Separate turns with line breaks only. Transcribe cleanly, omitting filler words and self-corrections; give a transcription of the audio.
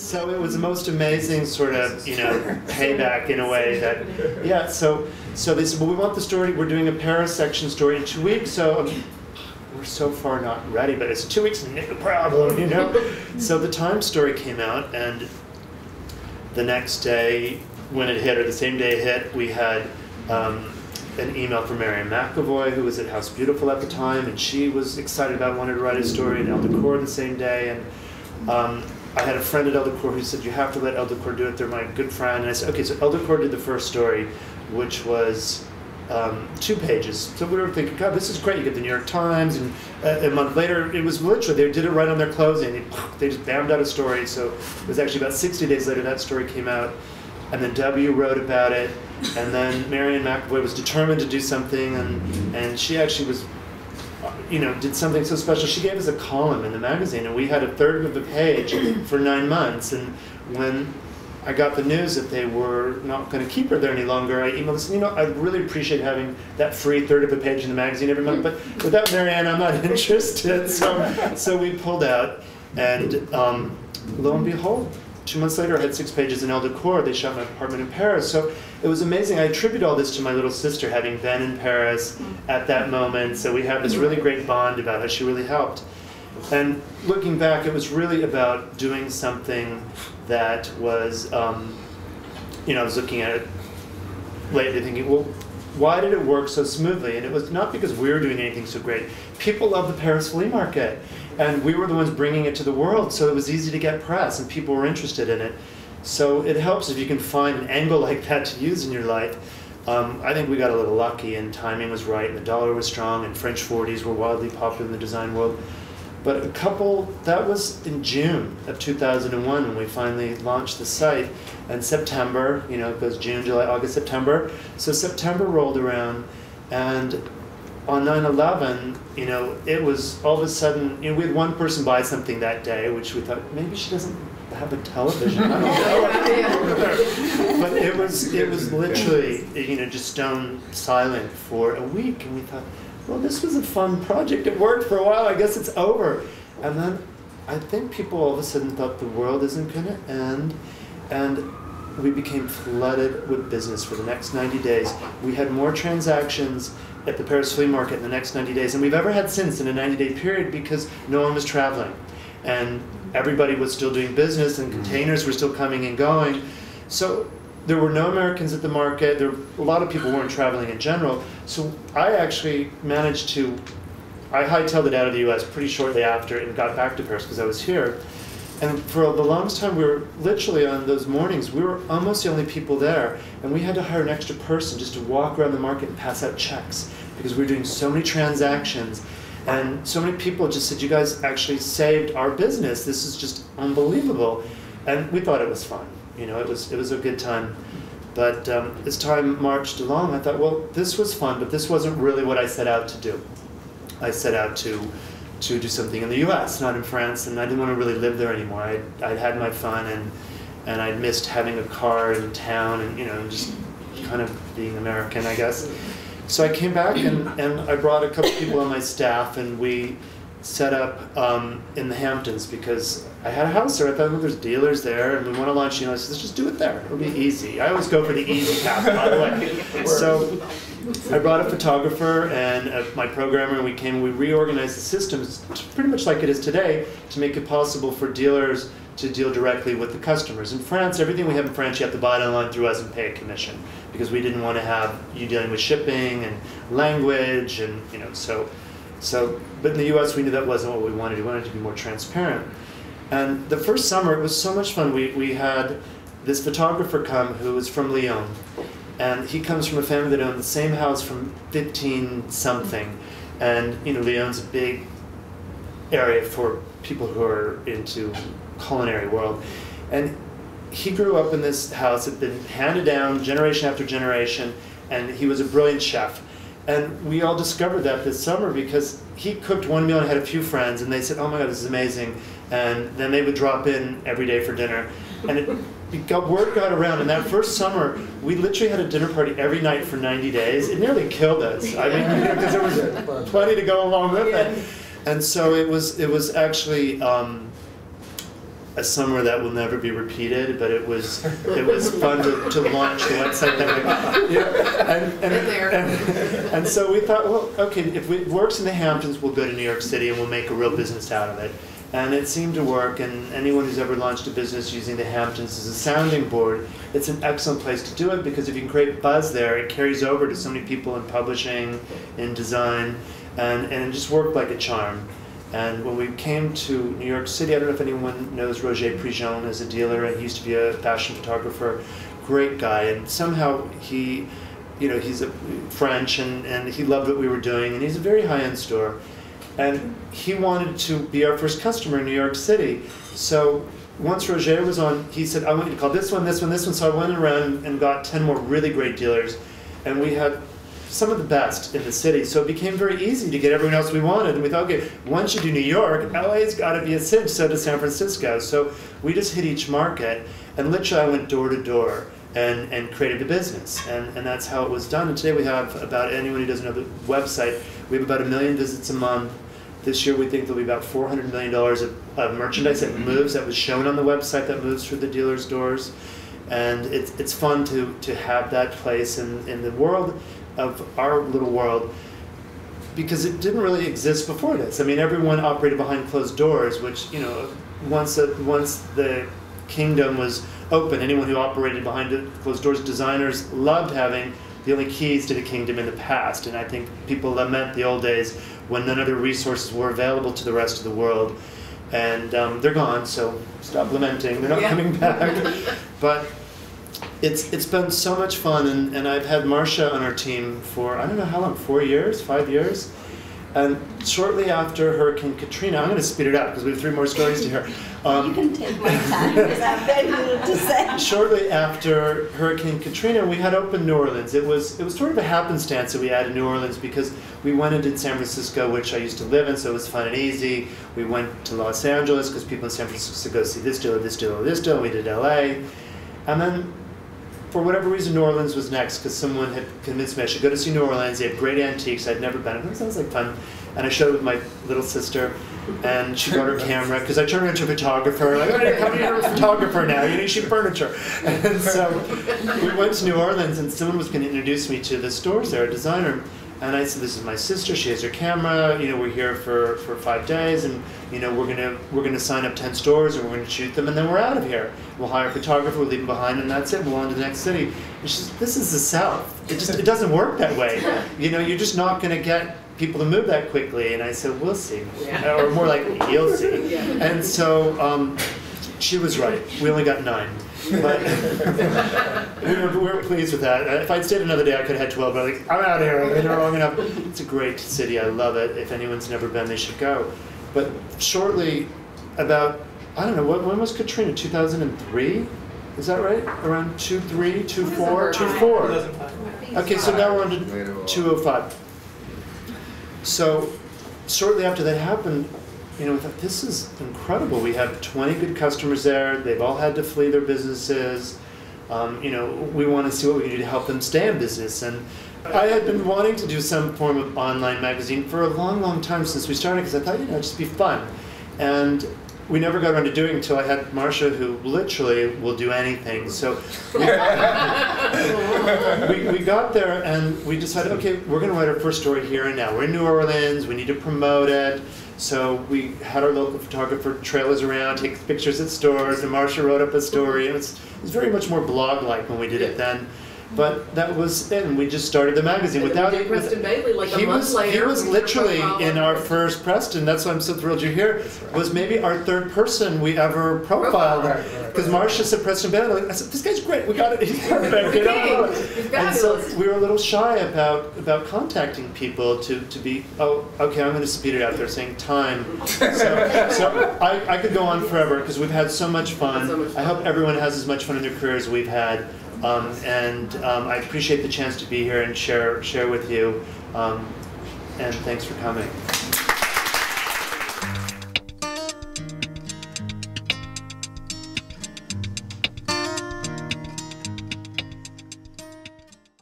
So it was the most amazing sort of, you know, payback in a way that, yeah, so they said, well, we want the story, we're doing a Paris section story in 2 weeks, so we're so far not ready, but it's 2 weeks, no problem, you know? So the Times story came out, and the next day when it hit, or the same day it hit, we had an email from Marianne McAvoy, who was at House Beautiful at the time, and she was excited about wanting to write a story, and El Decor the same day, and I had a friend at El Decor who said, you have to let El Decor do it, they're my good friend, and I said, okay, so El Decor did the first story, which was 2 pages. So we were thinking, God, this is great, you get the New York Times, and a month later, it was literally, they did it right on their closing, they just bammed out a story, so it was actually about 60 days later that story came out, and then W wrote about it, and then Marianne McAvoy was determined to do something, and she actually was, you know, did something so special. She gave us a column in the magazine, and we had a third of the page for 9 months. And when I got the news that they were not going to keep her there any longer, I emailed us, you know, I really appreciate having that free third of a page in the magazine every month, but without Marianne, I'm not interested. So we pulled out, and lo and behold, 2 months later, I had 6 pages in El Decor. They shot my apartment in Paris. So it was amazing. I attribute all this to my little sister having been in Paris at that moment. So we have this really great bond about how she really helped. And looking back, it was really about doing something that was, you know, I was looking at it lately thinking, well, why did it work so smoothly? And it was not because we were doing anything so great. People love the Paris flea market. And we were the ones bringing it to the world, so it was easy to get press, and people were interested in it. So it helps if you can find an angle like that to use in your life. I think we got a little lucky, and timing was right, and the dollar was strong, and French 40s were wildly popular in the design world. But that was in June of 2001 when we finally launched the site. And September, you know, it goes June, July, August, September. So September rolled around, and on 9/11, you know, it was all of a sudden, you know, we had one person buy something that day, which we thought, maybe she doesn't have a television, I don't know. But it was literally, you know, just stone silent for a week, and we thought, well, this was a fun project, it worked for a while, I guess it's over. And then I think people all of a sudden thought the world isn't gonna end, and we became flooded with business for the next 90 days. We had more transactions at the Paris flea market in the next 90 days than we've ever had since in a 90-day period, because no one was traveling. And everybody was still doing business, and containers were still coming and going. So there were no Americans at the market. A lot of people weren't traveling in general. So I actually managed to, I hightailed it out of the US pretty shortly after and got back to Paris because I was here. And for the longest time, we were literally on those mornings, we were almost the only people there. And we had to hire an extra person just to walk around the market and pass out checks, because we were doing so many transactions. And so many people just said, you guys actually saved our business. This is just unbelievable. And we thought it was fun. You know, it was a good time. But as time marched along, I thought, well, this was fun, but this wasn't really what I set out to do. I set out to do something in the US, not in France, and I didn't want to really live there anymore. I'd had my fun, and I'd missed having a car in town, and, you know, just kind of being American, I guess. So I came back, and I brought a couple people on my staff, and we set up in the Hamptons, because I had a house there. I thought, well, there's dealers there, and we want to launch, you know, I said, let's just do it there. It'll be easy. I always go for the easy path, by the way. So I brought a photographer and my programmer, and we came and we reorganized the systems pretty much like it is today to make it possible for dealers to deal directly with the customers. In France, everything we have in France, you have to buy it online through us and pay a commission, because we didn't want to have you dealing with shipping and language, and, you know, so but in the US, we knew that wasn't what we wanted. We wanted to be more transparent. And the first summer, it was so much fun. We had this photographer come who was from Lyon. And he comes from a family that owned the same house from 15-something. And, you know, Lyon's a big area for people who are into culinary world. And he grew up in this house that had been handed down generation after generation, and he was a brilliant chef. And we all discovered that this summer, because he cooked one meal and had a few friends, and they said, oh my God, this is amazing. And then they would drop in every day for dinner. And word got around, and that first summer, we literally had a dinner party every night for 90 days. It nearly killed us. I mean, because there was plenty to go along with it. And so it was actually, a summer that will never be repeated, but it was fun to launch the website. And so we thought, well, okay, if it works in the Hamptons, we'll go to New York City and we'll make a real business out of it. And it seemed to work, and anyone who's ever launched a business using the Hamptons as a sounding board, it's an excellent place to do it, because if you can create buzz there, it carries over to so many people in publishing, in design, and it just worked like a charm. And when we came to New York City, I don't know if anyone knows Roger Prigent as a dealer, and he used to be a fashion photographer, great guy, and somehow he, he's a French, and he loved what we were doing, and he's a very high-end store. And he wanted to be our first customer in New York City. So once Roger was on, he said, I want you to call this one, this one, this one. So I went around and got 10 more really great dealers. And we had some of the best in the city. So it became very easy to get everyone else we wanted. And we thought, okay, once you do New York, LA's got to be a cinch, so does San Francisco. So we just hit each market. And literally I went door to door and created a business. And that's how it was done. And today we have about, anyone who doesn't know the website, we have about 1 million visits a month. This year we think there'll be about $400 million of merchandise that moves, that was shown on the website, that moves through the dealers' doors. And it's fun to have that place in the world of our little world, because it didn't really exist before this. I mean, everyone operated behind closed doors, which, once the kingdom was open, anyone who operated behind closed doors, designers loved having the only keys to the kingdom in the past. And I think people lament the old days when none of the resources were available to the rest of the world. And they're gone, so stop lamenting. They're not coming back. But it's been so much fun, and I've had Marcia on our team for, I don't know how long, 4 years, 5 years? And shortly after Hurricane Katrina, I'm going to speed it up because we have 3 more stories to hear.
You can take my time, because I have very little to say.
Shortly after Hurricane Katrina, we had opened New Orleans. It was sort of a happenstance that we had in New Orleans, because we went and did San Francisco, which I used to live in, so it was fun and easy. We went to Los Angeles because people in San Francisco go see this dealer, this dealer, this dealer. We did LA. And then, for whatever reason, New Orleans was next, because someone had convinced me I should go to see New Orleans. They had great antiques. I'd never been. It sounds like fun. And I showed it with my little sister, and she brought her camera, because I turned her into a photographer. Like, oh, come here, you're a photographer now. You shoot furniture. And so we went to New Orleans, and someone was going to introduce me to the stores there, a designer. And I said, this is my sister. She has her camera. We're here for 5 days, and we're gonna sign up 10 stores, and we're gonna shoot them, and then we're out of here. We'll hire a photographer, we'll leave them behind, and that's it. We'll on to the next city. And she said, this is the South. It doesn't work that way. You're just not gonna get people to move that quickly. And I said, we'll see, or more like, you'll see. And so she was right. We only got 9. But we were pleased with that. If I'd stayed another day, I could have had 12, but I'm out of here. They're long enough. It's a great city. I love it. If anyone's never been, they should go. But shortly, about, I don't know, when was Katrina? 2003? Is that right? Around 2.3, 2.4, 2.4. Okay, so now we're on to 2.05. So shortly after that happened, we thought, this is incredible. We have 20 good customers there. They've all had to flee their businesses. We want to see what we can do to help them stay in business. And I had been wanting to do some form of online magazine for a long, long time since we started, because I thought, it'd just be fun. And we never got around to doing it until I had Marcia, who literally will do anything. So we got there, and we decided, okay, we're going to write our first story here and now. We're in New Orleans. We need to promote it. So we had our local photographer trail us around, take pictures at stores, and Marcia wrote up a story. It was very much more blog-like when we did it then. But that was it, and we just started the magazine without it.
Preston Bailey, like a month later.
He was literally in our first Preston. That's why I'm so thrilled you're here. Was maybe our 3rd person we ever profiled. Because Marcia said Preston Bailey. I said, this guy's great. We got it. He's perfect. And so we were a little shy about contacting people to be, oh, okay, I'm going to speed it up. They're saying time. So I could go on forever, because we've had so much fun. I hope everyone has as much fun in their career as we've had. I appreciate the chance to be here and share with you, and thanks for coming.